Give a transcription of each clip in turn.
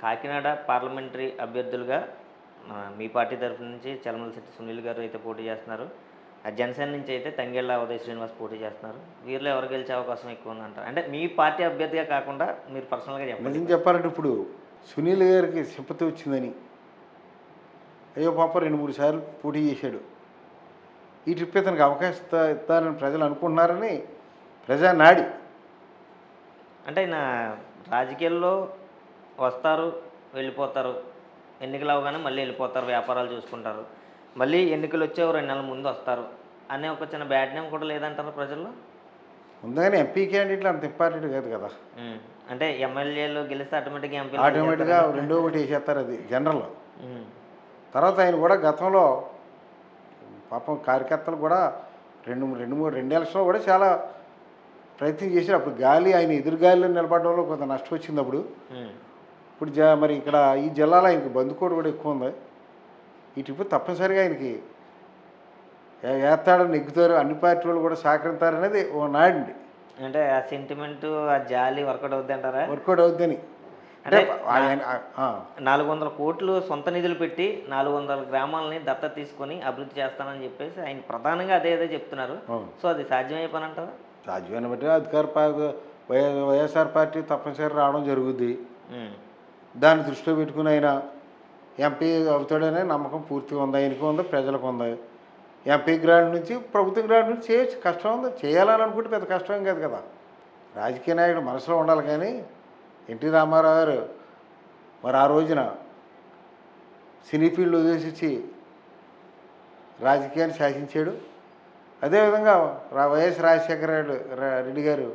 Kakinada parliamentary అభ్యర్థులుగా మీ party తరఫు నుంచి చలమలశెట్టి సునీల్ గారు అయితే పోటీ చేస్తున్నారు. జనసేన నుంచి అయితే తంగెళ్ళ ఉదయ్ శ్రీనివాస్ పోటీ చేస్తున్నారు. వీరిలో ఎవరు గెలిచే అవకాశం ఎక్కువ ఉందంటారు? అంటే మీ పార్టీ అభ్యర్థిగా కాకుండా మీరు పర్సనల్గా చెప్పండి. నిజం చెప్పాలంటే ఇప్పుడు సునీల్ గారికి సింపతి వచ్చిందని, అయ్యో పాప 2-3 సార్లు పోటీ చేశాడు, ఈ ట్రిప్ ఇతనికి అవకాశం ఇస్తారని ప్రజలు అనుకుంటున్నారని ప్రజా నాడి. అంటే ఆయన రాజకీయాల్లో వస్తారు, వెళ్ళిపోతారు, ఎన్నికలు అవగానే మళ్ళీ వెళ్ళిపోతారు, వ్యాపారాలు చూసుకుంటారు, మళ్ళీ ఎన్నికలు వచ్చే 2 నెలల ముందు వస్తారు అనే ఒక చిన్న బ్యాడ్ నేమ్ కూడా లేదంటారు ప్రజల్లో. ముందుగానే ఎంపీ క్యాండిడేట్లు అంత ఇంపార్టెంట్ కాదు కదా. అంటే ఎమ్మెల్యేలు గెలిస్తే ఆటోమేటిక్గా ఆటోమేటిక్గా రెండో ఒకటి వేసేస్తారు, అది జనరల్. తర్వాత ఆయన కూడా గతంలో పాపం కార్యకర్తలు కూడా 2 ఎలక్షన్లో కూడా చాలా ప్రయత్నం చేశారు. అప్పుడు గాలి ఆయన ఎదురు గాలిలో నిలబడడంలో కొంత నష్టం వచ్చింది అప్పుడు. ఇప్పుడు మరి ఇక్కడ ఈ జిల్లాలో ఆయనకి బంధుకోడు కూడా ఎక్కువ ఉంది. ఈ ట్రిప్ తప్పనిసరిగా ఆయనకి వేస్తాడని నెగ్గుతారు, అన్ని పార్టీ వాళ్ళు కూడా సహకరిస్తారనేది ఓ నాడండి. అంటే ఆ సెంటిమెంట్, ఆ జాలి వర్కౌట్ అవుద్ది అంటారా? వర్కౌట్ అవుద్దని. అంటే 400 కోట్లు సొంత నిధులు పెట్టి 400 గ్రామాలని దత్తత తీసుకొని అభివృద్ధి చేస్తానని చెప్పేసి ఆయన ప్రధానంగా అదే చెప్తున్నారు. సో అది సాధ్యమయ్యే పని అంటారా? సాధ్యమైన బట్టి వైఎస్ఆర్ పార్టీ తప్పనిసరి రావడం జరుగుద్ది. దాన్ని దృష్టిలో పెట్టుకుని ఆయన ఎంపీ అవుతాడనే నమ్మకం పూర్తిగా ఉంది, ఆయనకు ఉంది, ప్రజలకు ఉంది. ఎంపీ గ్రాండ్ నుంచి ప్రభుత్వం గ్రాండ్ నుంచి చేయొచ్చు, కష్టం ఉంది, చేయాలని అనుకుంటే పెద్ద కష్టం కాదు కదా. రాజకీయ నాయకుడు మనసులో ఉండాలి. కానీ ఎన్టీ రామారావు గారు మరి ఆ రోజున సినీ ఫీల్డ్ వదిలేసి రాజకీయాన్ని శాసించాడు. అదేవిధంగా వైఎస్ రాజశేఖర రెడ్డి గారు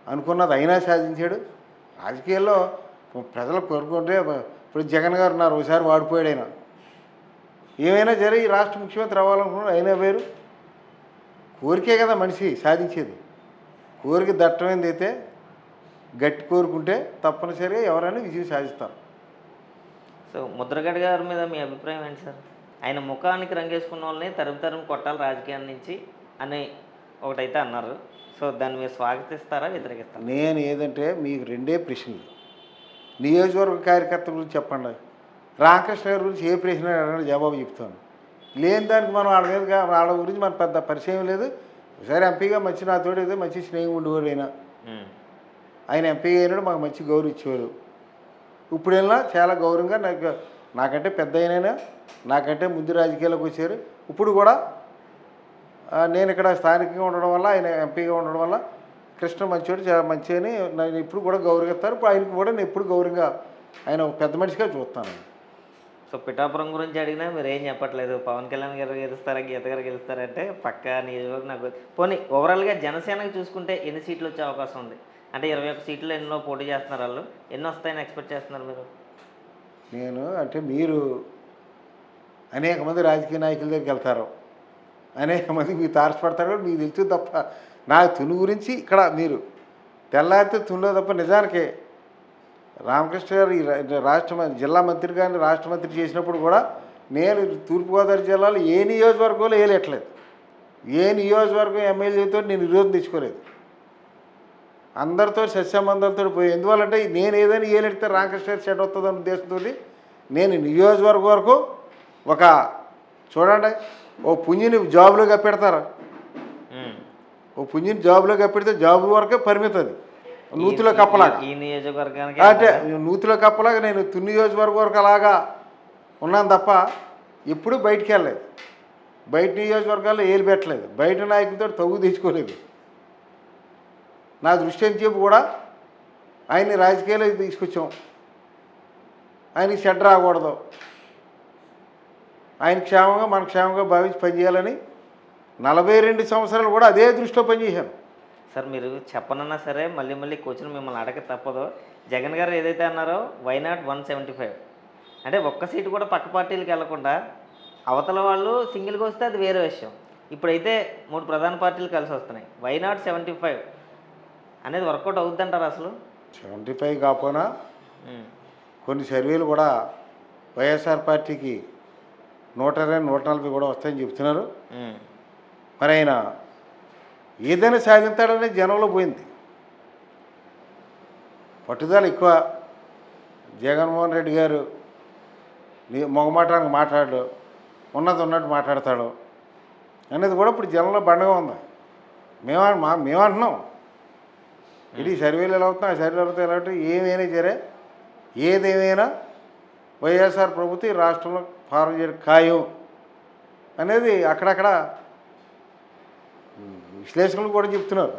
అనుకున్నది అయినా సాధించాడు. రాజకీయాల్లో ప్రజలు కోరుకుంటే ఇప్పుడు జగన్ గారు ఉన్నారు, ఒకసారి వాడిపోయాడు ఆయన. ఏమైనా సరే ఈ రాష్ట్ర ముఖ్యమంత్రి అవ్వాలనుకున్నాడు, అయినా వేరు. కోరికే కదా మనిషి సాధించేది. కోరిక దట్టమైంది అయితే గట్టి కోరుకుంటే తప్పనిసరిగా ఎవరైనా విజయం సాధిస్తారు. సో ముద్రగడ గారి మీద మీ అభిప్రాయం ఏంటి సార్? ఆయన ముఖానికి రంగేసుకున్న వాళ్ళని తరుము కొట్టాలి రాజకీయాల నుంచి అని ఒకటైతే అన్నారు. సో దాన్ని మీరు స్వాగతిస్తారా, వ్యతిరేకిస్తారా? నేను ఏదంటే మీకు 2 ప్రశ్నలు. నియోజకవర్గ కార్యకర్త గురించి చెప్పండి, రామకృష్ణ గారి గురించి ఏ ప్రశ్న అడగండి, జవాబు చెప్తాను. లేని దానికి మనం వాళ్ళ మీద వాళ్ళ గురించి మనకు పెద్ద పరిచయం లేదు. ఒకసారి ఎంపీగా మంచి నాతోడు ఏదో మంచి స్నేహం ఉండేవాడు ఆయన ఎంపీ అయినాడు, మాకు మంచి గౌరవం ఇచ్చేవారు. ఇప్పుడు వెళ్ళినా చాలా గౌరవంగా నాకంటే పెద్ద అయినా నాకంటే ముందు రాజకీయాల్లోకి వచ్చారు. ఇప్పుడు కూడా నేను ఇక్కడ స్థానికంగా ఉండడం వల్ల, ఆయన ఎంపీగా ఉండడం వల్ల కృష్ణ మంచివాడు, చాలా మంచి అని నేను ఇప్పుడు కూడా గౌరవిస్తారు. ఇప్పుడు ఆయనకు కూడా నేను ఎప్పుడు గౌరవంగా ఆయన ఒక పెద్ద మనిషిగా చూస్తాను. సో పిఠాపురం గురించి అడిగినా మీరు ఏం చెప్పట్లేదు. పవన్ కళ్యాణ్ గారు గెలుస్తారా, గీత గారు గెలుస్తారంటే పక్కా నియోజకవర్గం నాకు పోనీ ఓవరాల్గా జనసేనకి చూసుకుంటే ఎన్ని సీట్లు వచ్చే అవకాశం ఉంది? అంటే 21 సీట్లు ఎన్నో పోటీ చేస్తున్నారు, వాళ్ళు ఎన్ని వస్తాయని ఎక్స్పెక్ట్ చేస్తున్నారు మీరు? నేను అంటే మీరు అనేక మంది రాజకీయ నాయకుల దగ్గరికి వెళ్తారు, అనేక మంది మీకు తారసపడతారు, మీకు తెలుసు తప్ప నాకు తుని గురించి ఇక్కడ మీరు తెల్లారితే తునిలో తప్ప. నిజానికి రామకృష్ణ గారు ఈ జిల్లా మంత్రి గారిని రాష్ట్ర మంత్రి చేసినప్పుడు కూడా నేను తూర్పుగోదావరి జిల్లాలో ఏ నియోజకవర్గంలో ఏలేట్లేదు, ఏ నియోజకవర్గం ఎమ్మెల్యేతో నేను విరోధం తెచ్చుకోలేదు. అందరితో సత్సంబంధాలతో పోయి. ఎందువల్లంటే నేను ఏదైనా ఏలెడితే రామకృష్ణ గారు సెట్ అవుతుందన్న ఉద్దేశంతో నేను నియోజకవర్గం వరకు ఒక చూడండి, ఓ పుంజిని జాబులో కప్పెడతారు, ఓ పుంజిని జాబులో కప్పెడితే జాబు వరకే పరిమితం. నూతిలో కప్పలాగా ఈ నియోజకవర్గానికి అంటే నూతిలో కప్పలాగా నేను తుని నియోజకవర్గం వరకు అలాగా ఉన్నాను తప్ప ఎప్పుడూ బయటికి వెళ్ళలేదు. బయట నియోజకవర్గాల్లో ఏలు పెట్టలేదు, బయట నాయకులతో తగ్గు తెచ్చుకోలేదు. నా దృష్టి అని చెప్పి కూడా ఆయన్ని రాజకీయాల్లో తీసుకొచ్చాం. ఆయనకి చెడ్డ రాకూడదు, ఆయన క్షేమంగా మన క్షేమంగా భావించి పనిచేయాలని 42 సంవత్సరాలు కూడా అదే దృష్టిలో పనిచేశాను. సార్ మీరు చెప్పనన్నా సరే మళ్ళీ కూర్చొని మిమ్మల్ని అడగ తప్పదు. జగన్ గారు ఏదైతే అన్నారో వైనాట్ 175 అంటే ఒక్క సీటు కూడా పక్క పార్టీలకు వెళ్లకుండా అవతల వాళ్ళు సింగిల్గా వస్తే అది వేరే విషయం. ఇప్పుడైతే 3 ప్రధాన పార్టీలు కలిసి వస్తున్నాయి. వైనాట్ 75 అనేది వర్కౌట్ అవుద్దంటారు అసలు? 75 కాకపోయినా కొన్ని సర్వేలు కూడా వైఎస్ఆర్ పార్టీకి 120, 140 కూడా వస్తాయని చెప్తున్నారు. మరి ఆయన ఏదైనా సాధిస్తాడనే జనంలో పోయింది. పట్టుదల ఎక్కువ. జగన్మోహన్ రెడ్డి గారు మొగమాటానికి మాట్లాడు, ఉన్నది ఉన్నట్టు మాట్లాడతాడు అనేది కూడా ఇప్పుడు జనంలో బండగా ఉంది. మేమంటున్నాం ఇది సర్వేలు ఎలా అవుతున్నాయి, ఆ సర్వేలు అవుతాయి ఎలా అవుతాయి, ఏమైనా సరే ఏదేమైనా వైఎస్ఆర్ ప్రభుత్వం ఈ రాష్ట్రంలో ఫారం చేయడం ఖాయం అనేది అక్కడక్కడ విశ్లేషకులు కూడా చెప్తున్నారు.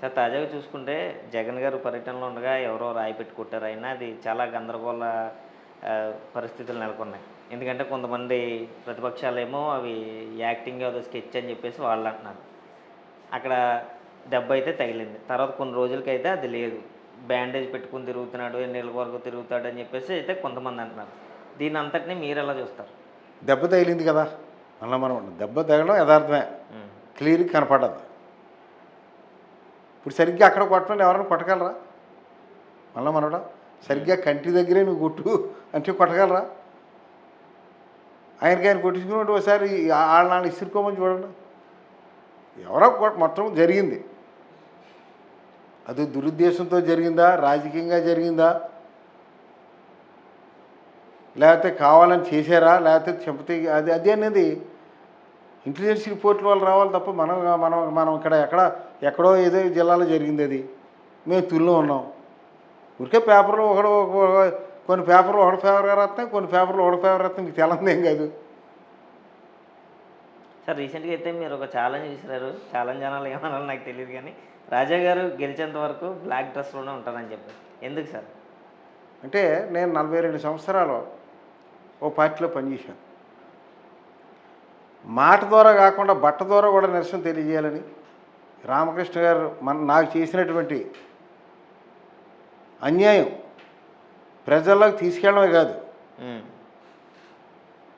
సార్ తాజాగా చూసుకుంటే జగన్ గారు పర్యటనలో ఉండగా ఎవరో రాయి పెట్టి కొట్టారు. అయినా అది చాలా గందరగోళ పరిస్థితులు నెలకొన్నాయి. ఎందుకంటే కొంతమంది ప్రతిపక్షాలేమో అవి యాక్టింగ్ అదో స్కెచ్ అని చెప్పేసి వాళ్ళు అంటున్నారు. అక్కడ దెబ్బ అయితే తగిలింది. తర్వాత కొన్ని రోజులకైతే అది లేదు, బ్యాండేజ్ పెట్టుకుని తిరుగుతున్నాడు, ఎన్నేళ్ళ వరకు తిరుగుతాడు అని చెప్పేసి అయితే కొంతమంది అంటున్నారు. దీని అంతటినీ మీరు ఎలా చూస్తారు? దెబ్బ తగిలింది కదా, మళ్ళీ మనం దెబ్బ తగలడం యథార్థమే, క్లియర్గా కనపడదు. ఇప్పుడు సరిగ్గా అక్కడ కొట్టడం ఎవరైనా కొట్టగలరా? మళ్ళీ మనోడా సరిగ్గా కంటి దగ్గరే నువ్వు కొట్టు అంటే కొట్టగలరా? ఆయన కొట్టించుకున్నట్టు ఒకసారి వాళ్ళని ఇసురుకోమని చూడండి. ఎవరో మొత్తం జరిగింది. అది దురుద్దేశంతో జరిగిందా, రాజకీయంగా జరిగిందా, లేకపోతే కావాలని చేశారా, లేకపోతే చెంపతి అది అనేది ఇంటెలిజెన్స్ రిపోర్ట్ల వల్ల రావాలి తప్ప మనం మనం మనం ఇక్కడ ఎక్కడో ఏదో జిల్లాలో జరిగింది అది మేము తుల్లో ఉన్నాం. ఊరికే పేపర్లో కొన్ని పేపర్లు ఒకటి ఫేవర్గా రాస్తాయి, కొన్ని పేపర్లు ఒకటి ఫేవర్ రాస్తాయి, మీకు తెలందేం కాదు. సార్ రీసెంట్గా అయితే మీరు ఒక ఛాలెంజ్ విసిరారు. ఛాలెంజ్ అనాలి ఏమనాలో నాకు తెలియదు, కానీ రాజా గారు గెలిచేంత వరకు బ్లాక్ డ్రెస్లోనే ఉంటారని చెప్పారు. ఎందుకు సార్? అంటే నేను 42 సంవత్సరాలు ఓ పార్టీలో పనిచేశాను. మాట ద్వారా కాకుండా బట్ట ద్వారా కూడా నిరసన తెలియజేయాలని రామకృష్ణ గారు నాకు చేసినటువంటి అన్యాయం ప్రజల్లోకి తీసుకెళ్ళడమే కాదు,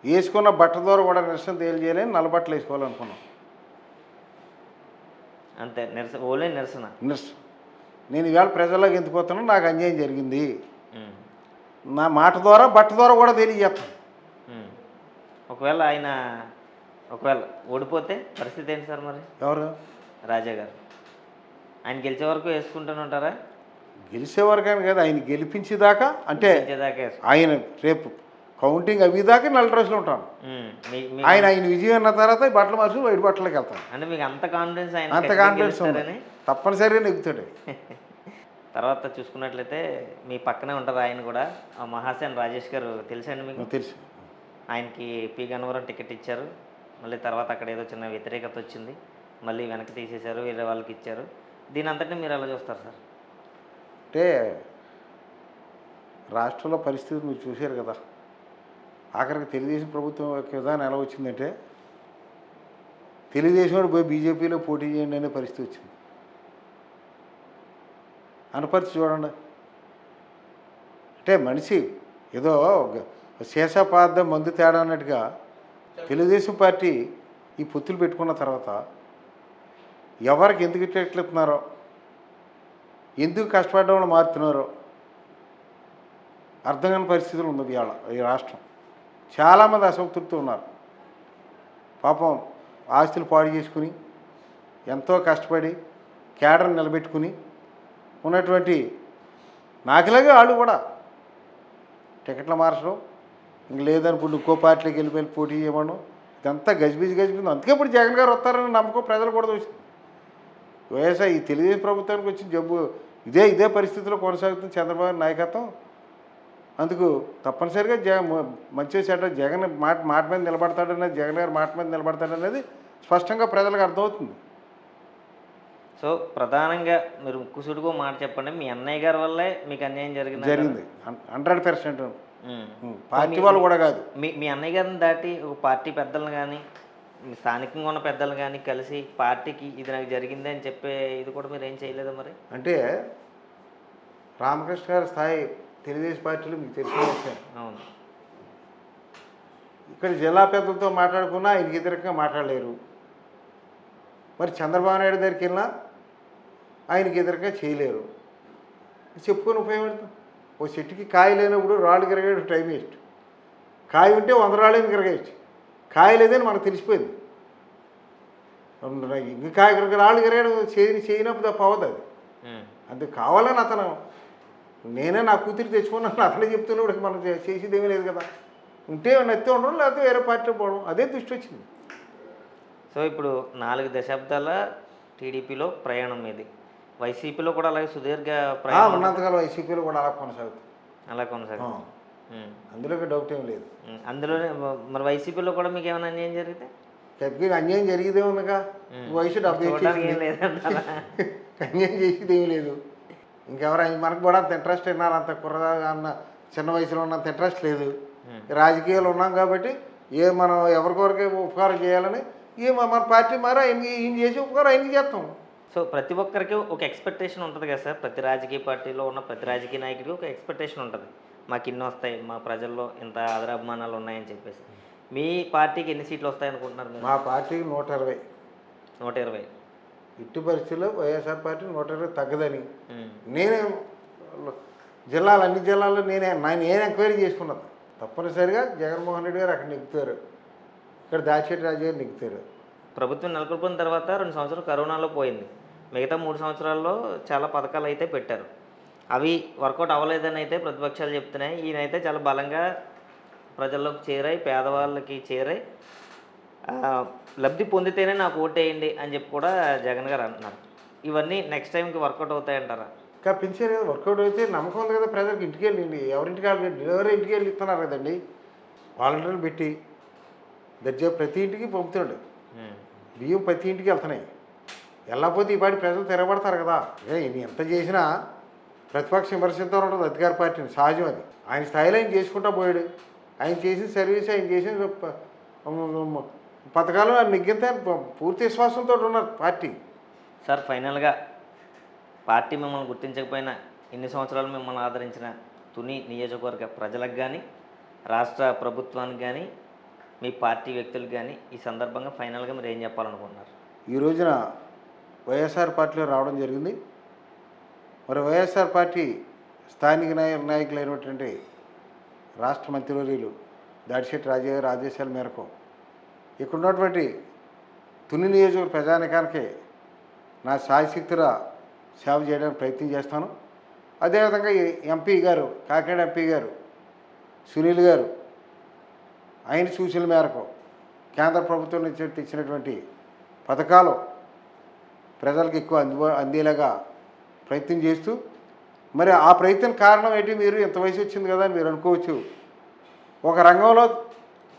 వేసుకున్న బట్ట ద్వారా కూడా నిరసన తెలియజేయాలని నల్లబట్టలు వేసుకోవాలనుకున్నాం. అంతే, ఓన్లీ నిరసన. నేను ఈవేళ ప్రజల్లోకి ఎందుకు పోతున్నాను, నాకు అన్యాయం జరిగింది, నా మాట ద్వారా బట్ట ద్వారా కూడా తెలియజేస్తాను. ఒకవేళ ఓడిపోతే పరిస్థితి ఏంటి సార్ మరి? ఎవరు? రాజా గారు. ఆయన గెలిచే వరకు వేసుకుంటూనే ఉంటారా? గెలిచే వరకని కాదు, ఆయన గెలిపించేదాకా, అంటే ఆయన రేపు కౌంటింగ్ అవి దాకా నల్ల డ్రెస్లో ఉంటాను. ఆయన విజయం అన్న తర్వాత బట్టలు మార్చి వైట్ బట్టలకి వెళ్తాను. అంటే మీకు అంత కాన్ఫిడెన్స్? అంత కాన్ఫిడెన్స్ ఉంది, తప్పనిసరిగా నెగ్గుతాడు. తర్వాత చూసుకున్నట్లయితే మీ పక్కనే ఉంటారు ఆయన కూడా, మహాసేన్ రాజేష్ గారు తెలుసండి మీకు? తెలుసు. ఆయనకి పి గన్నవరం టికెట్ ఇచ్చారు, మళ్ళీ తర్వాత అక్కడ ఏదో చిన్న వ్యతిరేకత వచ్చింది, మళ్ళీ వెనక్కి తీసేశారు, వేరే వాళ్ళకి ఇచ్చారు. దీని అంతటినీ మీరు ఎలా చూస్తారు సార్? అంటే రాష్ట్రంలో పరిస్థితి మీరు చూశారు కదా, ఆఖరికి తెలుగుదేశం ప్రభుత్వం యొక్క విధానం ఎలా వచ్చిందంటే తెలుగుదేశం వాడు పోయి బీజేపీలో పోటీ చేయండి అనే పరిస్థితి వచ్చింది. అనుపరిచి చూడండి. అంటే మనిషి ఏదో శేషపార్థం మందు తేడా అన్నట్టుగా తెలుగుదేశం పార్టీ ఈ పొత్తులు పెట్టుకున్న తర్వాత ఎవరికి ఎందుకు ఇట్లెత్తున్నారో, ఎందుకు కష్టపడ్డ వాళ్ళు మారుతున్నారో అర్థం కాని పరిస్థితులు ఉంది ఇవాళ ఈ రాష్ట్రం. చాలామంది అసంతృప్తి ఉన్నారు. పాపం ఆస్తులు పాడు చేసుకుని ఎంతో కష్టపడి కేడర్ని నిలబెట్టుకుని ఉన్నటువంటి నాకులాగే వాళ్ళు కూడా టికెట్లు మార్చడం, ఇంక లేదనుకుంటే ఇంకో పార్టీలోకి వెళ్ళిపోయి పోటీ చేయమను, ఇదంతా గజిబిజి. అందుకే ఇప్పుడు జగన్ గారు వస్తారని నమ్మకం ప్రజలు కూడా చూసింది. వైఎస్ఆర్ ఈ తెలుగుదేశం ప్రభుత్వానికి వచ్చిన జబ్బు ఇదే పరిస్థితిలో కొనసాగుతుంది చంద్రబాబు నాయకత్వం. అందుకు తప్పనిసరిగా మంచి చెడ్డ జగన్ మాట మీద నిలబడతాడనేది, జగన్ గారు మాట మీద నిలబడతాడనేది స్పష్టంగా ప్రజలకు అర్థమవుతుంది. సో ప్రధానంగా మీరు ముక్కుసుడుకో మాట చెప్పండి, మీ అన్నయ్య గారి వల్లే మీకు అన్యాయం జరిగింది? 100%. పార్టీ వాళ్ళు కూడా కాదు. మీ అన్నయ్య గారిని దాటి ఒక పార్టీ పెద్దలను కానీ స్థానికంగా ఉన్న పెద్దలు కానీ కలిసి పార్టీకి ఇది నాకు జరిగింది అని చెప్పే ఇది కూడా మీరు ఏం చేయలేదా మరి? అంటే రామకృష్ణ గారి స్థాయి తెలుగుదేశం పార్టీలో మీకు తెలిసిన విషయం. అవును. ఇక్కడ జిల్లా పెద్దలతో మాట్లాడుకున్నా ఆయనకి వ్యతిరేకంగా మాట్లాడలేరు. మరి చంద్రబాబు నాయుడు దగ్గరికి వెళ్ళినా ఆయనకి వ్యతిరేకంగా చేయలేరు. చెప్పుకొని ఉపయోగపడుతుంది. ఓ చెట్టుకి కాయ లేనప్పుడు రాళ్ళు గిరగేయడం టైం వేస్ట్. కాయ ఉంటే 100 రాళ్ళని గిరగేయచ్చు, కాయ లేదని మనకు తెలిసిపోయింది. ఇంకా కాయ రాళ్ళు గిరగడం చేయనప్పుడు తప్ప అవ్వదు. అది ఉమ్. అందుకు కావాలని అతను నేనే నా కూతురు తెచ్చుకున్నాను అతనే చెప్తున్నాడు మనం చేసేది ఏమీ లేదు కదా. ఉంటే నత్తి ఉండడం లేకపోతే వేరే పార్టీలో పోవడం అదే దృష్టి వచ్చింది. సో ఇప్పుడు 4 దశాబ్దాల టీడీపీలో ప్రయాణం ఇది. వైసీపీలో కూడా అలాగే సుదీర్ఘ ప్రయాణం ఉన్నంతకాలం వైసీపీలో కూడా అలా కొనసాగుతుంది. అలా కొనసాగుతుంది. అందులోకి డౌట్ ఏం లేదు. అందులోనే మరి వైసీపీలో కూడా మీకు ఏమైనా అన్యాయం జరిగితే చెప్పి అన్యాయం జరిగేదే ఉందిగా. వయసు 70 చూడడానికి ఏం లేదంటారా? అన్యాయం చేసేది ఏమీ లేదు. ఇంకెవరు మనకు కూడా అంత ఇంట్రెస్ట్ విన్నారు, అంత కుర్ర అన్న చిన్న వయసులో ఉన్నంత ఇంట్రెస్ట్ లేదు. రాజకీయాలు ఉన్నాం కాబట్టి మనం ఎవరికొరకే ఉపకారం చేయాలని మన పార్టీ మరి ఈయన చేసి ఉపకారం ఆయనకి చేస్తాం. సో ప్రతి ఒక్కరికి ఒక ఎక్స్పెక్టేషన్ ఉంటుంది కదా సార్. ప్రతి రాజకీయ పార్టీలో ఉన్న ప్రతి రాజకీయ నాయకుడికి ఒక ఎక్స్పెక్టేషన్ ఉంటుంది. మాకు ఇన్ని వస్తాయి, మా ప్రజల్లో ఇంత ఆదరాభిమానాలు ఉన్నాయని చెప్పేసి. మీ పార్టీకి ఎన్ని సీట్లు వస్తాయనుకుంటున్నారు మీరు? మా పార్టీకి 120. 120. ఇట్టి పరిస్థితుల్లో వైఎస్ఆర్ పార్టీ 120 తగ్గదని నేనే అన్ని జిల్లాల్లో నేను ఎంక్వైరీ చేసుకున్నాను. తప్పనిసరిగా జగన్మోహన్ రెడ్డి గారు అక్కడ నెగ్గుతారు, ఇక్కడ దాచేటి రాజు గారు నెగ్గుతారు. ప్రభుత్వం నెలకొల్పిన తర్వాత 2 సంవత్సరాలు కరోనాలో పోయింది. మిగతా 3 సంవత్సరాల్లో చాలా పథకాలు అయితే పెట్టారు. అవి వర్కౌట్ అవ్వలేదని అయితే ప్రతిపక్షాలు చెప్తున్నాయి. ఈయనైతే చాలా బలంగా ప్రజల్లోకి చేరాయి, పేదవాళ్ళకి చేరాయి, లబ్ధి పొందితేనే నాకు ఓటేయండి అని చెప్పి కూడా జగన్ గారు అంటున్నారు. ఇవన్నీ నెక్స్ట్ టైంకి వర్కౌట్ అవుతాయంటారా? ఇంకా పెంచారు కదా, వర్కౌట్ అయితే నమ్మకం ఉంది కదా ప్రజలకు. ఇంటికి వెళ్ళండి, ఎవరింటికి వాళ్ళు డెలివరీ ఇంటికి వెళ్ళి ఇస్తున్నారు కదండి. వాలంటీర్లు పెట్టి దర్జా ప్రతి ఇంటికి పంపుతాడు. బియ్యం ప్రతి ఇంటికి వెళ్తున్నాయి. వెళ్ళకపోతే ఈ పాటి ప్రజలు తిరగబడతారు కదా. ఎంత చేసినా ప్రతిపక్ష విమర్శిస్తూ ఉంటుంది అధికార పార్టీని, సహజం అది. ఆయన స్థాయిలో ఆయన చేసుకుంటూ పోయాడు. ఆయన చేసిన సర్వీస్, ఆయన చేసిన పథకాలు ఆయన నెగ్గింత పూర్తి విశ్వాసంతో ఉన్నారు పార్టీ. సార్ ఫైనల్గా పార్టీ మిమ్మల్ని గుర్తించకపోయినా ఇన్ని సంవత్సరాలు మిమ్మల్ని ఆదరించిన తుని నియోజకవర్గ ప్రజలకు కానీ, రాష్ట్ర ప్రభుత్వానికి కానీ, మీ పార్టీ వ్యక్తులకు కానీ ఈ సందర్భంగా ఫైనల్గా మీరు ఏం చెప్పాలనుకుంటున్నారు? ఈ రోజున వైఎస్ఆర్ పార్టీలో రావడం జరిగింది. మరి వైఎస్ఆర్ పార్టీ స్థానిక నాయకులైనటువంటి రాష్ట్ర మంత్రివర్యులు దాడిశెట్టి రాజా గారి ఆదేశాల మేరకు ఇక్కడ ఉన్నటువంటి తుని నియోజకవర్గ ప్రజానికానికి నా శాయశక్తిగా సేవ చేయడానికి ప్రయత్నం చేస్తాను. అదేవిధంగా ఎంపీ గారు, కాకినాడ ఎంపీ గారు సునీల్ గారు, ఆయన సూచనల మేరకు కేంద్ర ప్రభుత్వం నుంచి ఇచ్చినటువంటి పథకాలు ప్రజలకు ఎక్కువ అందేలాగా ప్రయత్నం చేస్తూ, మరి ఆ ప్రయత్నం కారణం ఏంటి, మీరు ఇంత వయసు వచ్చింది కదా అని మీరు అనుకోవచ్చు. ఒక రంగంలో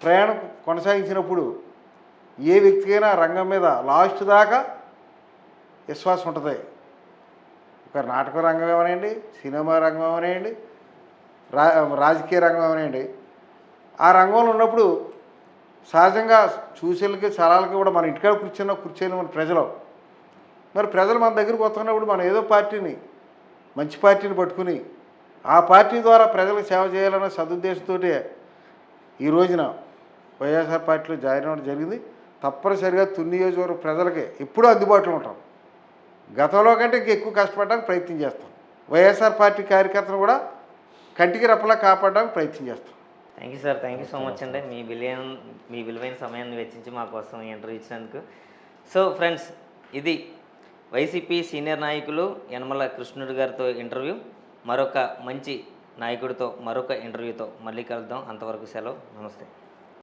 ప్రయాణం కొనసాగించినప్పుడు ఏ వ్యక్తికైనా రంగం మీద లాస్ట్ దాకా విశ్వాసం ఉంటుంది. ఒక నాటక రంగం ఏమనేయండి, సినిమా రంగం ఏమనేయండి, రాజకీయ రంగం ఏమనేయండి, ఆ రంగంలో ఉన్నప్పుడు సహజంగా చూసేళ్ళకి సలాలకి కూడా మన ఇంటికాడ కూర్చొని మన ప్రజలు, మరి ప్రజలు మన దగ్గరికి వస్తున్నప్పుడు మనం ఏదో పార్టీని, మంచి పార్టీని పట్టుకుని ఆ పార్టీ ద్వారా ప్రజలకు సేవ చేయాలన్న సదుద్దేశంతో ఈ రోజున వైఎస్ఆర్ పార్టీలో జాయిన్ అవ్వడం జరిగింది. తప్పనిసరిగా తుని నియోజకవర్గ ప్రజలకి ఎప్పుడూ అందుబాటులో ఉంటాం. గతంలో కంటే ఎక్కువ కష్టపడడానికి ప్రయత్నం చేస్తాం. వైఎస్ఆర్ పార్టీ కార్యకర్తను కూడా కంటికి రెప్పలా కాపాడడానికి ప్రయత్నం చేస్తాం. Thank you sir, thank you so much అండి. మీ విలువైన సమయాన్ని వెచ్చించి మా కోసం ఇంటర్వ్యూ ఇచ్చినందుకు. సో ఫ్రెండ్స్, ఇది వైసీపీ సీనియర్ నాయకులు యనమల కృష్ణుడు గారితో ఇంటర్వ్యూ. మరొక మంచి నాయకుడితో మరొక ఇంటర్వ్యూతో మళ్ళీ కలుద్దాం. అంతవరకు సెలవు, నమస్తే.